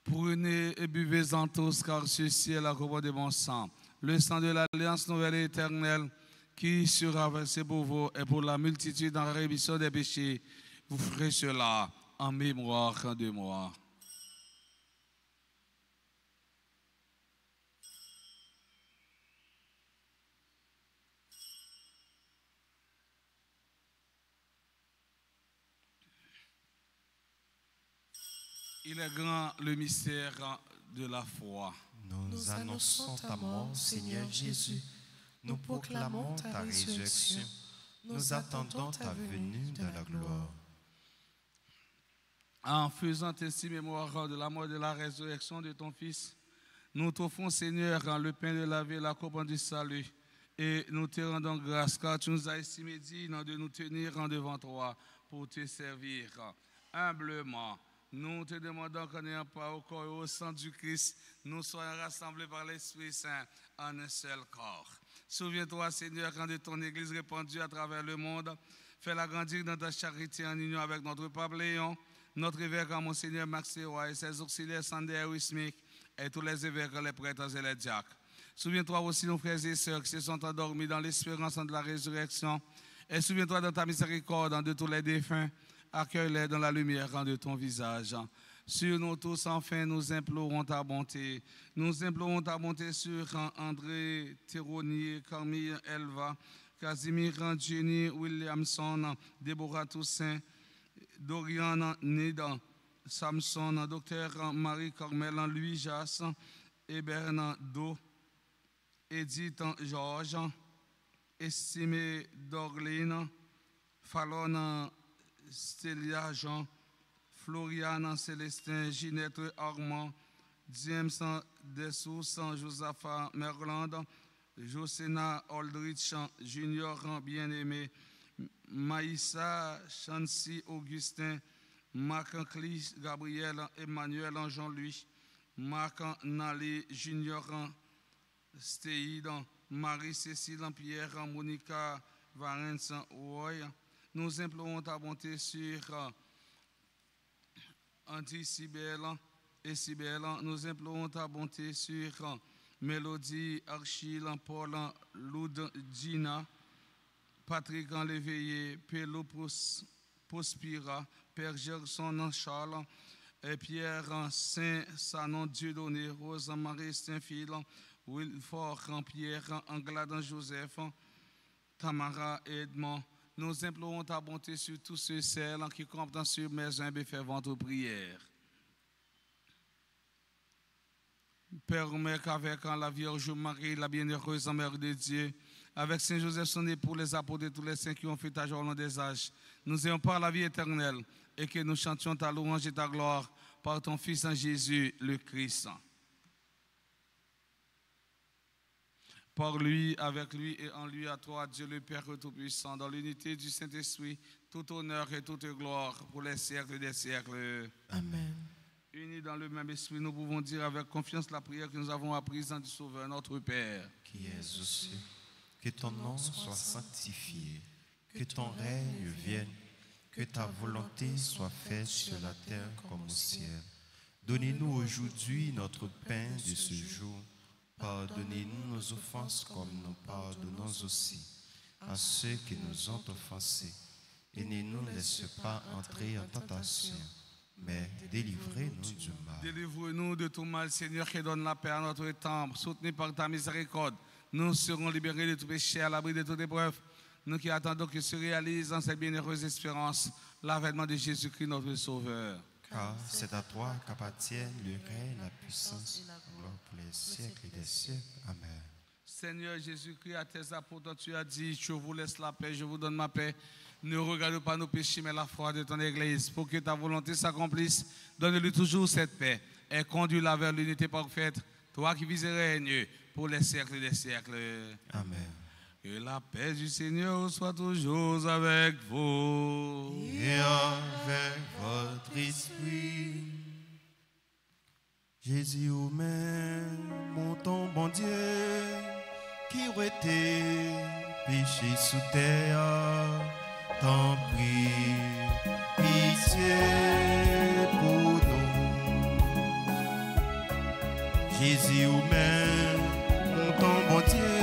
prenez et buvez-en tous, car ceci est la coupe de mon sang. Le sang de l'alliance nouvelle et éternelle qui sera versé pour vous et pour la multitude en rémission des péchés. Vous ferez cela en mémoire de moi. Il est grand le mystère de la foi. Nous annonçons ta mort, Seigneur Jésus. Nous proclamons ta résurrection. Nous attendons ta venue dans la gloire. En faisant ainsi mémoire de la mort et de la résurrection de ton Fils, nous t'offrons, Seigneur, le pain de la vie et la coupe du salut. Et nous te rendons grâce, car tu nous as estimé dignes de nous tenir devant toi pour te servir humblement. Nous te demandons qu'en n'ayant pas au corps et au sang du Christ, nous soyons rassemblés par l'Esprit Saint en un seul corps. Souviens-toi, Seigneur, quand de ton Église répandue à travers le monde, fais-la grandir dans ta charité en union avec notre pape Léon, notre évêque Monseigneur Max Roy et ses auxiliaires Sander Wismic et tous les évêques, les prêtres et les diacres. Souviens-toi aussi nos frères et sœurs qui se sont endormis dans l'espérance de la résurrection. Et souviens-toi dans ta miséricorde de tous les défunts. Accueille-les dans la lumière de ton visage. Sur nous tous, enfin, nous implorons ta bonté. Nous implorons ta bonté sur André Théronier, Camille Elva, Casimir Jenny Williamson, Déborah Toussaint, Dorian Nida, Samson, Docteur Marie-Carmel, Louis Jass, Hébert Do, Edith Georges, Estimé Dorline, Fallon Stélia Jean, Florian Célestin, Ginette Armand, James Dessous, Josaphat Merland, Josena Aldrich, Junior Bien-Aimé, Maïssa Chancy Augustin, Marc Clis Gabriel Emmanuel Jean-Louis, Marc Nali Junior Stéide, Marie-Cécile Pierre, Monica Varens Roy. Nous implorons ta bonté sur Andy Sibel, et si belle, nous implorons ta bonté sur Mélodie, Archil, Paul, Loud, Gina, Patrick Léveillé, Pélo Prospira, Père Gerson, Charles, et Pierre Saint-Sanon, Dieudonné, Rose-Marie Saint-Phil, Wilfort, Pierre, Anglade, Joseph, Tamara et Edmond. Nous implorons ta bonté sur tous ceux et celles qui comptent sur mes humbles et ferventes prières. Permets qu'avec la Vierge Marie, la bienheureuse Mère de Dieu, avec Saint Joseph son époux, les apôtres et tous les saints qui ont fait ta joie au long des âges, nous ayons par la vie éternelle et que nous chantions ta louange et ta gloire par ton Fils en Jésus, le Christ. Par lui, avec lui et en lui, à toi, Dieu le Père Tout-Puissant, dans l'unité du Saint-Esprit, tout honneur et toute gloire pour les siècles des siècles. Amen. Unis dans le même esprit, nous pouvons dire avec confiance la prière que nous avons apprise du Sauveur, notre Père. Qui es aux cieux, que ton nom soit sanctifié, que ton règne vienne, que ta volonté soit faite sur la terre comme au ciel. Donnez-nous aujourd'hui notre pain de ce jour. Pardonnez-nous nos offenses comme nous pardonnons aussi à ceux qui nous ont offensés. Et ne nous laisse pas entrer en tentation, mais délivrez-nous du mal. Délivre-nous de tout mal, Seigneur, qui donne la paix à notre temple. Soutenu par ta miséricorde, nous serons libérés de tout péché, à l'abri de toute épreuve. Nous qui attendons que se réalise dans cette bienheureuse espérance l'avènement de Jésus-Christ, notre Sauveur. Car c'est à toi qu'appartiennent le règne, la puissance, la gloire pour les siècles et des siècles. Amen. Seigneur Jésus-Christ, à tes apôtres, tu as dit, je vous laisse la paix, je vous donne ma paix. Ne regarde pas nos péchés, mais la foi de ton Église. Pour que ta volonté s'accomplisse, donne-lui toujours cette paix et conduis-la vers l'unité parfaite, toi qui vis et règnes pour les siècles des siècles. Amen. Que la paix du Seigneur soit toujours avec vous. Et avec votre esprit. Jésus ou même, mon ton bon Dieu, qui aurait été péché sous terre, t'en prie, pitié pour nous. Jésus ou même, mon ton bon Dieu,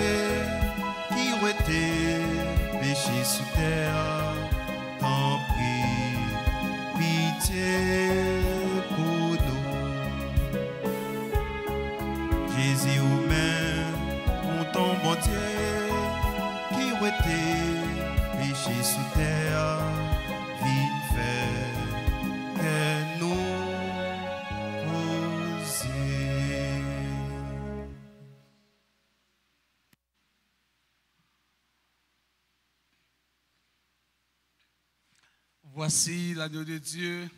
qui aurait été péché sous terre, t'en prie, pitié pour nous. Jésus ou même, mon ton bon Dieu, qui aurait été péché sous terre, vite fait que nous causer. Voici l'agneau de Dieu,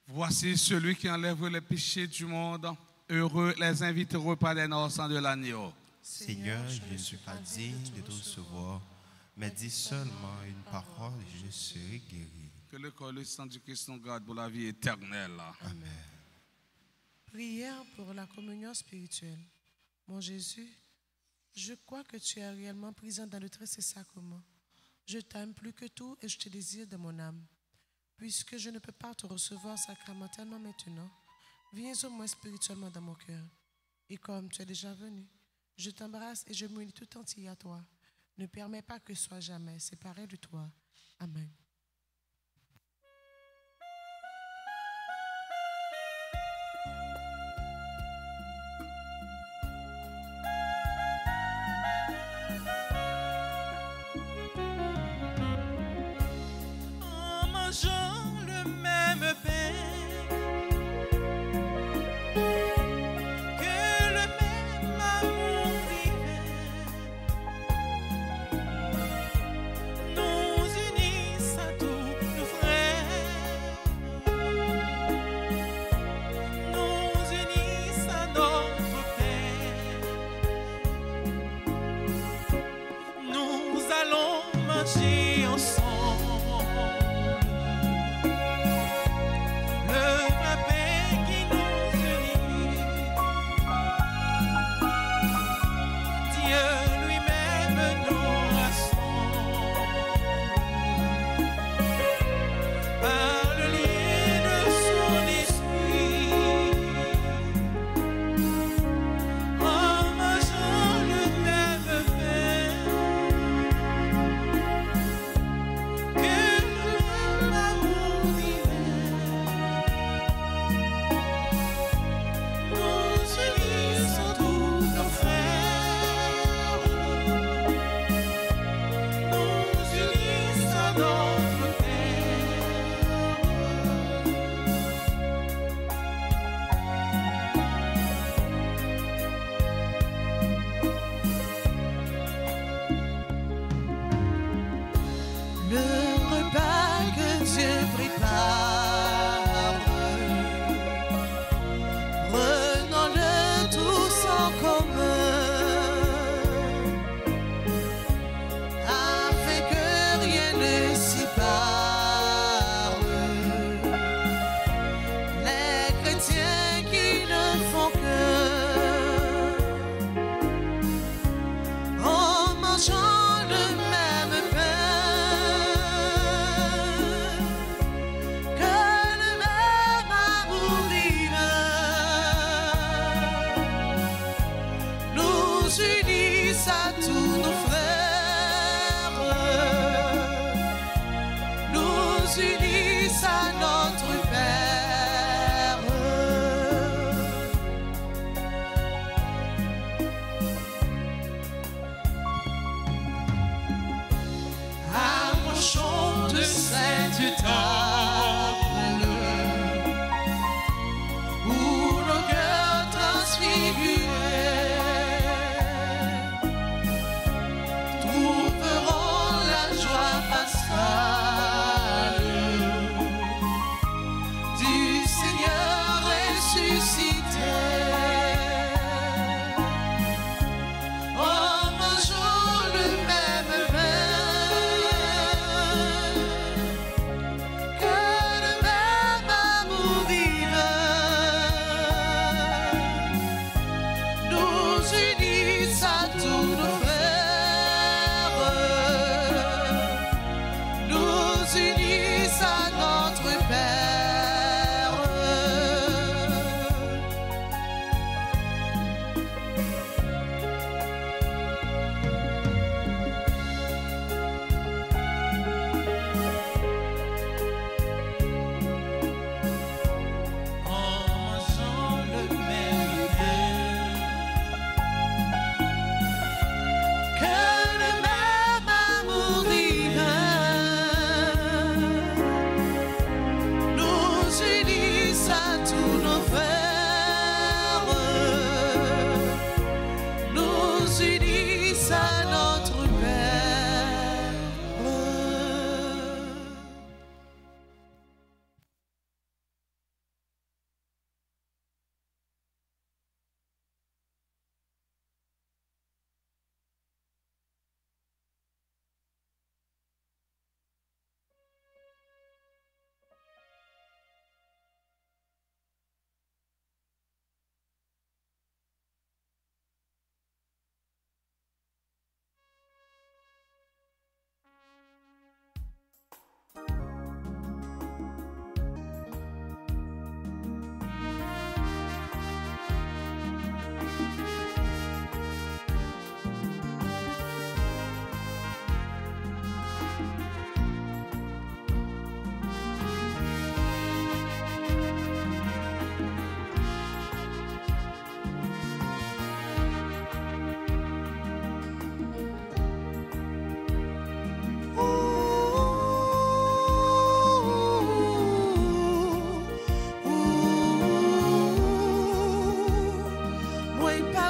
voici celui qui enlève les péchés du monde. Heureux les invités au repas des noces de l'agneau. Seigneur, je ne suis pas digne de te recevoir, mais dis seulement une parole et je serai guéri. Que le corps et le sang du Christ nous garde pour la vie éternelle. Amen. Prière pour la communion spirituelle. Mon Jésus, je crois que tu es réellement présent dans le très saint sacrement. Je t'aime plus que tout et je te désire de mon âme. Puisque je ne peux pas te recevoir sacramentellement maintenant, viens au moins spirituellement dans mon cœur. Et comme tu es déjà venu, je t'embrasse et je m'unis tout entier à toi. Ne permets pas que je sois jamais séparé de toi. Amen. En mangeant le même pain, que le même amour vivait, nous unissent à tous nos frères, nous unissent à notre Père. Nous allons marcher ensemble. Par le lien de son esprit,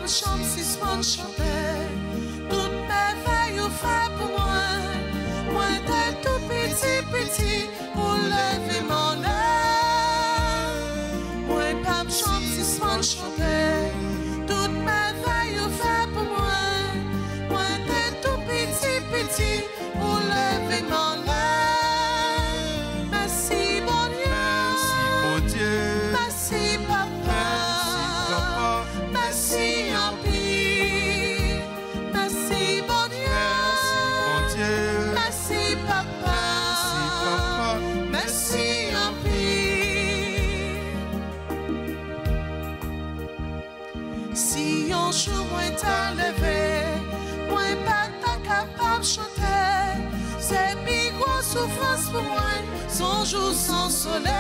chante si son chantait. Toute merveille ou fait pour moi. Moi t'es tout petit pour lever mon âme. Moi pas chante si son chantait. Toute merveille ou fait pour moi. Moi t'es tout petit pour lever mon âme. Merci bon Dieu. Merci mon Dieu. Merci papa. Merci en pile. Merci bon Dieu. Mon Dieu. Merci papa. Merci en pile. Si un jour moi t'as levé, moi pas t'as capable de chanter. C'est plus grosse souffrance pour moi, sans jour sans soleil.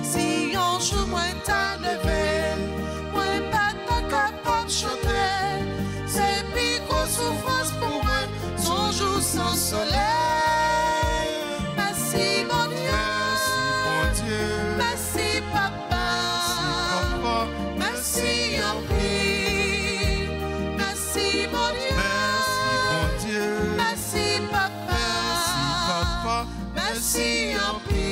Si un jour moi t'as levé, moi pas t'as capable de chanter. C'est plus grosse souffrance pour moi, sans jour sans soleil. Merci mon Dieu. Merci mon Dieu. Merci papa. Papa. Merci en pile. Merci mon Dieu. Merci mon Dieu. Merci papa. Merci papa. Merci en pile.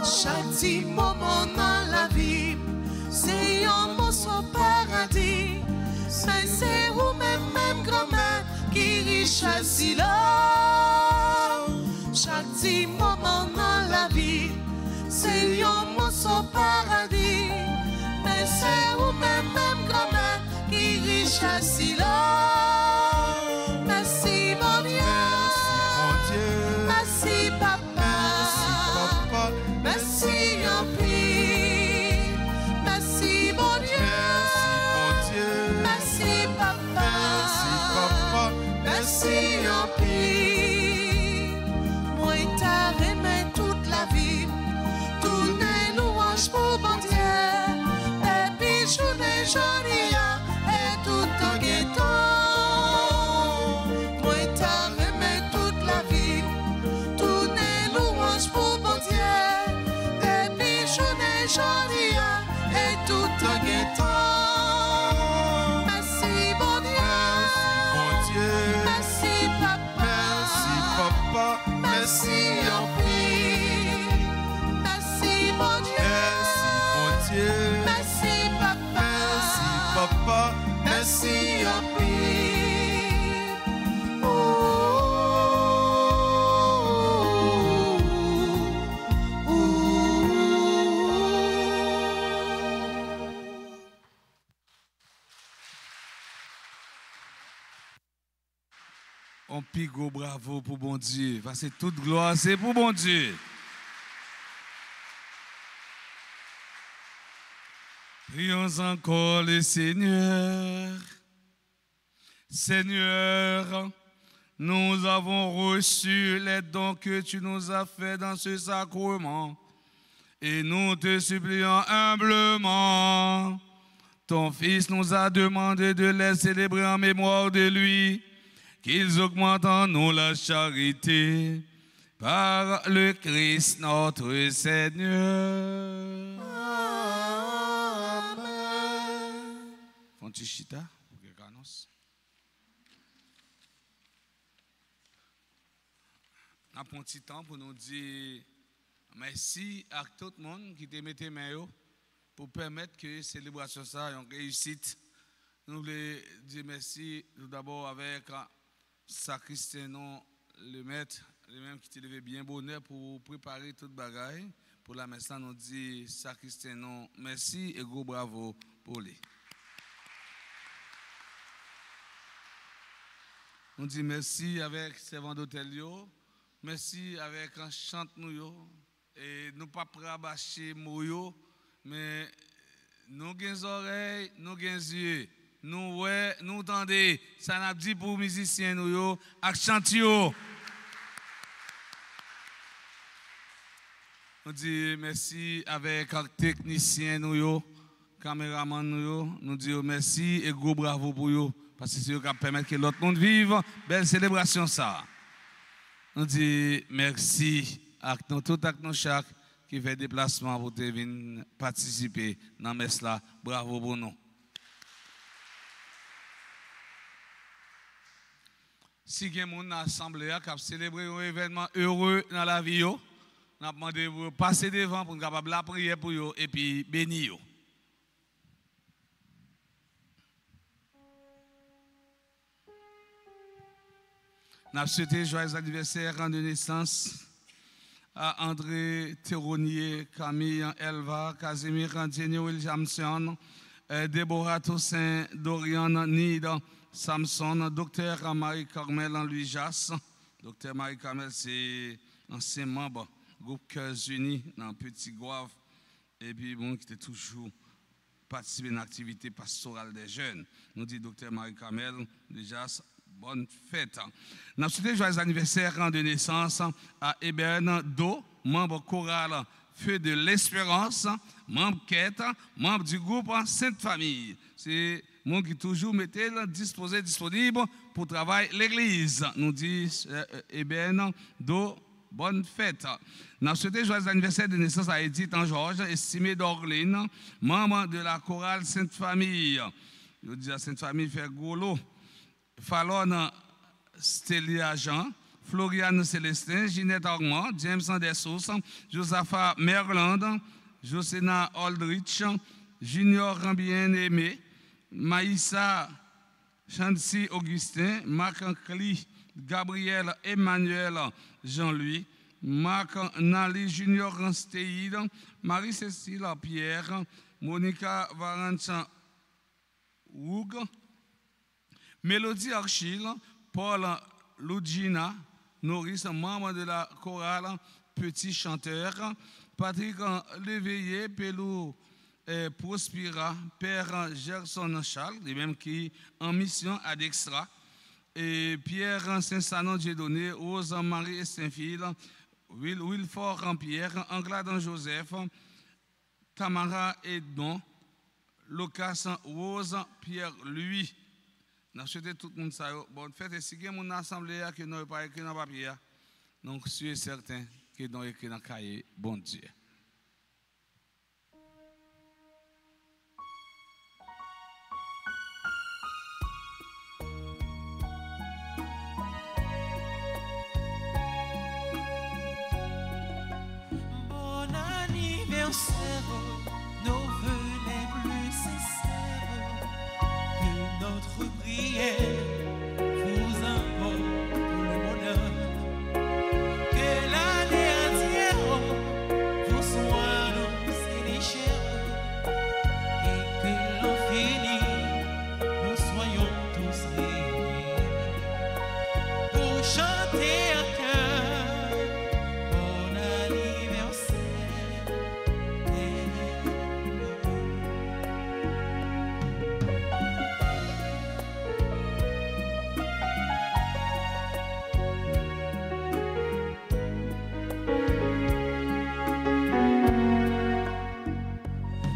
Chaque petit moment dans la vie, c'est un morceau paradis. Mais c'est vous-même, grand-mère, qui richesse là. Chaque petit moment dans la vie, c'est un morceau paradis. Mais c'est vous-même, grand-mère, qui richesse là. Merci mon Dieu. Mon Dieu. Merci papa. Papa. Merci en pile. Merci mon Dieu. Mon Dieu. Merci papa. Papa. Merci en pile. Moi t'as aimé toute la vie. Tout les louanges pour bon Dieu. Et puis journée jolie et tout en guettant. Moi t'as aimé toute la vie. Tout les louanges pour bon Dieu. Et puis journée jolie et tout en guettant. Merci bon Dieu. Mon Dieu. Merci papa. Merci papa. Merci en pile. Merci mon Dieu. Merci mon Dieu. Merci papa. Merci papa. Merci en pile. On pigo bravo pour bon Dieu. Parce que toute gloire, c'est pour bon Dieu. Prions encore le Seigneur. Seigneur, nous avons reçu les dons que tu nous as faits dans ce sacrement. Et nous te supplions humblement. Ton Fils nous a demandé de les célébrer en mémoire de lui. Qu'ils augmentent en nous la charité par le Christ notre Seigneur. Amen. Fontichita, on a un petit temps pour nous dire merci à tout le monde qui te mette main pour permettre que la célébration soit une réussite. Nous voulons dire merci tout d'abord avec Sacristain, le maître, le même qui te levé bien bonheur pour préparer toute bagaille. Pour la messe, nous dit Sacristain, merci et gros bravo pour lui. Nous dit merci avec servant d'hôtel, merci avec un chant nous, et nous pas rabâcher moyo, mais nous avons des oreilles, nous avons des yeux. Nous ouais, nous entendez, ça n'a dit pour musiciens nous yo, ak chantio. On dit merci avec les techniciens, nous, caméramans, nous disons merci et gros bravo pour eux. Parce que c'est eux qui permettent que l'autre monde vive. Belle célébration, ça. On dit merci à tout chaque qui fait déplacement pour venir participer dans la messe là. Bravo pour nous. Si il y a des gens dans l'assemblée qui ont célébré un événement heureux dans la vie, on a demandé de passer devant pour nous capable la prière pour eux et puis bénir. On a souhaité joyeux anniversaire de naissance à André Théronnier, Camille Elva, Casimir Jenny Williamson, Déborah Toussaint, Dorian Nid, Samson, docteur Marie-Carmel Louis Jass. Docteur Marie-Carmel, c'est ancien membre du groupe Cœurs Unis dans Petit Goave. Et puis, bon, qui était toujours participé à une activité pastorale des jeunes. Nous dit docteur Marie-Carmel Louis Jass. Bonne fête. Nous souhaitons joyeux anniversaire de naissance à Eben Do, membre choral Feu de l'Espérance, membre quête, membre du groupe Sainte Famille. C'est moi qui toujours mettait disponible pour travailler l'église. Nous dit Eben Do, bonne fête. Nous souhaitons joyeux anniversaire de naissance à Edith Georges, estimée d'Orléans, membre de la chorale Sainte Famille. Je dis à Sainte Famille, faire gros lot. Fallon Stélia Jean, Floriane Célestin, Ginette Armand, James Andersos, Josaphat Merland, Josena Aldrich, Junior Rambien Aimé, Maïssa Chancy Augustin, Marc-Ancli Gabriel Emmanuel Jean-Louis, Marc Nali Junior Stéide, Marie-Cécile Pierre, Monica Valentin Woug, Mélodie Archil, Paul Lugina, Norris, membre de la chorale Petit Chanteur, Patrick Léveillé, Pelou Prospira, Père Gerson Charles, les mêmes qui en mission à Dextra, et Pierre Saint-Sanon Dieudonné, Rose Marie Estinfil, Wilfort Pierre, Anglade Joseph, Tamara Edmond, Lucas Rose Pierre Louis. Nous souhaitons tout le monde ça. Bonne fête. Et si vous avez une assemblée qui n'a pas écrit dans le papier, donc soyez certain que nous écrit dans le cahier. Bon Dieu. Bon anniversaire, nos vœux les plus sincères, que notre prière vous apporte le bonheur, que l'année entière vous soit douce et légère, et que l'infini nous soyons tous réunis pour chanter à cœur bon anniversaire.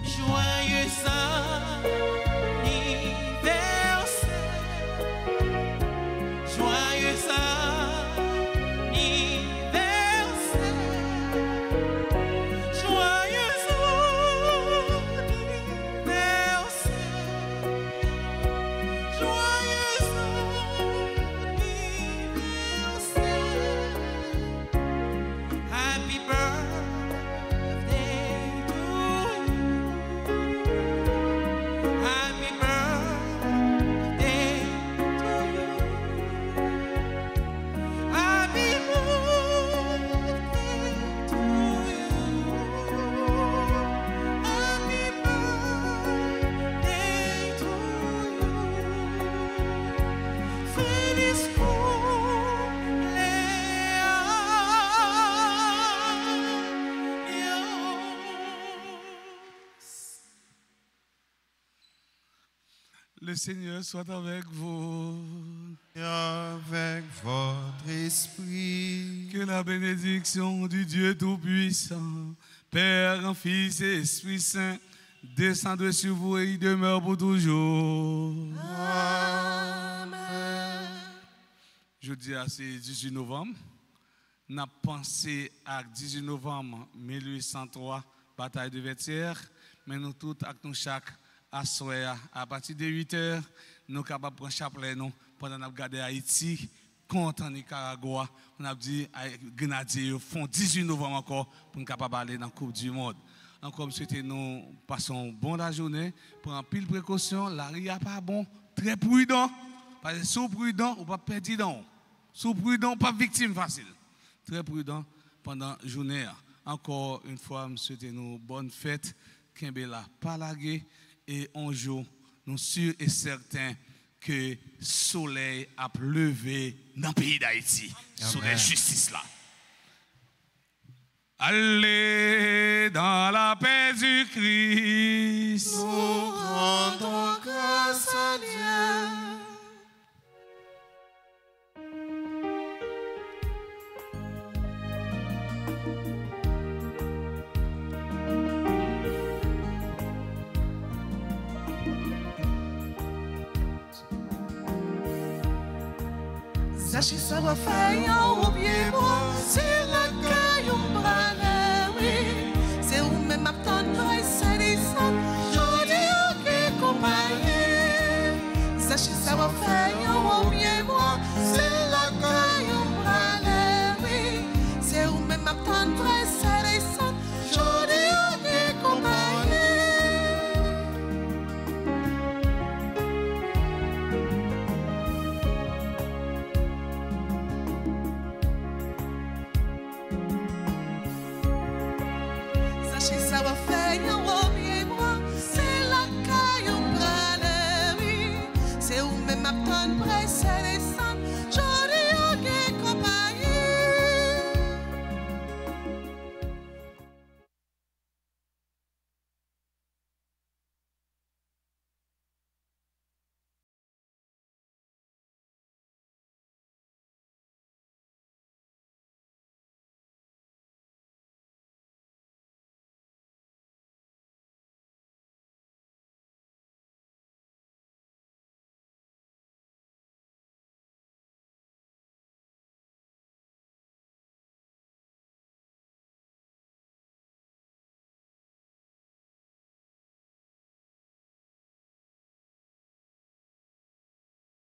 Joyeux anniversaire, joyeux anniversaire, joyeux anniversaire, joyeux anniversaire. Happy birthday to you. Happy birthday to you. Happy birthday to you. Happy birthday to you. Feliz cumpleaños. Le Seigneur soit avec vous. Et avec votre esprit. Que la bénédiction du Dieu Tout-Puissant, Père, Fils et Esprit Saint, descende sur vous et y demeure pour toujours. Amen. Jeudi, c'est 18 novembre. Nous avons pensé à 18 novembre 1803, bataille de Vertières, mais nous tous, avec nous chaque, à soir, à partir de 8 heures, nous sommes capables de prendre chapelet nous pendant que nous regardons Haïti, contre Nicaragua. On a dit à Grenadiers, font 18 novembre encore pour nous capables d'aller dans la Coupe du Monde. Encore, souhaitez nous passons bon la journée, prenons pile précaution, la ria pas bon, très prudent, parce que sous prudent, ou pas perdant, sous prudent, pas victime facile. Très prudent pendant la journée. Encore une fois, nous souhaitons nous bonne fête, Kimbela pas lagué. Et un jour, nous sommes sûrs et certains que le soleil a levé dans le pays d'Haïti, sous la justice là. Allez dans la paix du Christ. Nous rendons grâce à Dieu. Sachez ça va faire ou bien moi, c'est la